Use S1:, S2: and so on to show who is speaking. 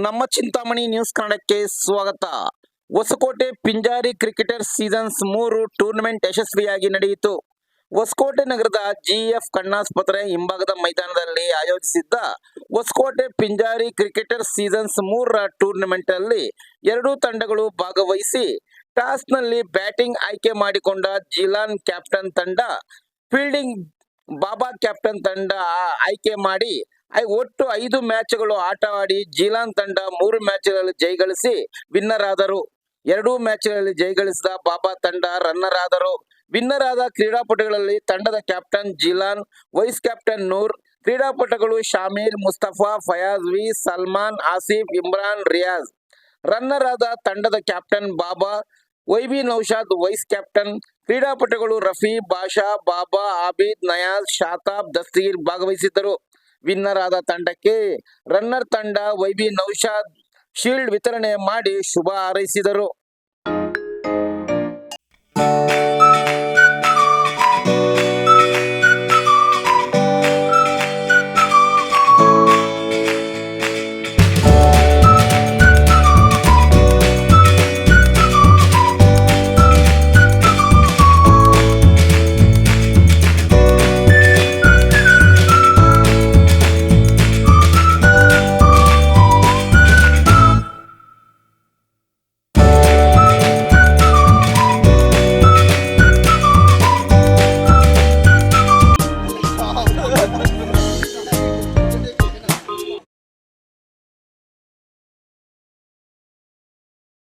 S1: ನಮ್ಮ ಚಿಂತಾಮಣಿ ನ್ಯೂಸ್ ಕನ್ನಡಕ್ಕೆ ಸ್ವಾಗತ. ಹೊಸಕೋಟೆ ಪಿಂಜಾರಿ ಕ್ರಿಕೆಟರ್ ಸೀಸನ್ಸ್ 3 ಟೂರ್ನಮೆಂಟ್ ಯಶಸ್ವಿಯಾಗಿ ನಡೆಯಿತು. ಹೊಸಕೋಟೆ ನಗರದ ಜಿಎಫ್ ಕಣ್ಣಾಸ್ಪತ್ರೆ ಹಿಂಭಾಗದ ಮೈದಾನದಲ್ಲಿ ಆಯೋಜಿಸಿದ್ದ ಹೊಸಕೋಟೆ ಪಿಂಜಾರಿ ಕ್ರಿಕೆಟರ್ ಸೀಸನ್ಸ್ 3 ಟೂರ್ನಮೆಂಟ್ ಅಲ್ಲಿ ಎರಡೂ ತಂಡಗಳು ಭಾಗವಹಿಸಿ ಟಾಸ್ನಲ್ಲಿ ಬ್ಯಾಟಿಂಗ್ ಆಯ್ಕೆ ಮಾಡಿಕೊಂಡ ಜಿಲಾನ್ ಕ್ಯಾಪ್ಟನ್ ತಂಡ ಫೀಲ್ಡಿಂಗ್ ಬಾಬಾ ಕ್ಯಾಪ್ಟನ್ ತಂಡ ಆಯ್ಕೆ ಮಾಡಿ ಒಟ್ಟು 5 ಮ್ಯಾಚ್ಗಳು ಆಟ ಆಡಿ ಜಿಲಾನ್ ತಂಡ 3 ಮ್ಯಾಚ್ಗಳಲ್ಲಿ ಜಯಗಳಿಸಿ ವಿನ್ನರ್ ಆದರು. 2 ಮ್ಯಾಚ್ಗಳಲ್ಲಿ ಜಯಗಳಿಸಿದ ಬಾಬಾ ತಂಡ ರನ್ನರ್ ಆದರು. ವಿನ್ನರ್ ಆದ ಕ್ರೀಡಾಪಟುಗಳಲ್ಲಿ ತಂಡದ ಕ್ಯಾಪ್ಟನ್ ಜಿಲಾನ್, ವೈಸ್ ಕ್ಯಾಪ್ಟನ್ ನೂರ್, ಕ್ರೀಡಾಪಟುಗಳು ಶಾಮೀಲ್, ಮುಸ್ತಫಾ, ಫಯಾಜ್, ವಿ, ಸಲ್ಮಾನ್, ಆಸಿಫ್, ಇಮ್ರಾನ್, ರಿಯಾಜ್. ರನ್ನರ್ ಆದ ತಂಡದ ಕ್ಯಾಪ್ಟನ್ ಬಾಬಾ, ವೈಬಿ ನೌಶಾದ್ ವೈಸ್ ಕ್ಯಾಪ್ಟನ್. ಕ್ರೀಡಾಪಟುಗಳು ರಫಿ, ಬಾಷಾ, ಬಾಬಾ, ಆಬಿದ್, ನಯಾಜ್, ಶಾತಾಬ್, ದಸ್ತಗೀರ್ ಭಾಗವಹಿಸಿದ್ದರು. ವಿನ್ನರ್ ಆದ ತಂಡಕ್ಕೆ ರನ್ನರ್ ತಂಡ ವೈಬಿ ನೌಶಾದ್ ಶೀಲ್ಡ್ ವಿತರಣೆ ಮಾಡಿ ಶುಭ ಹಾರೈಸಿದರು.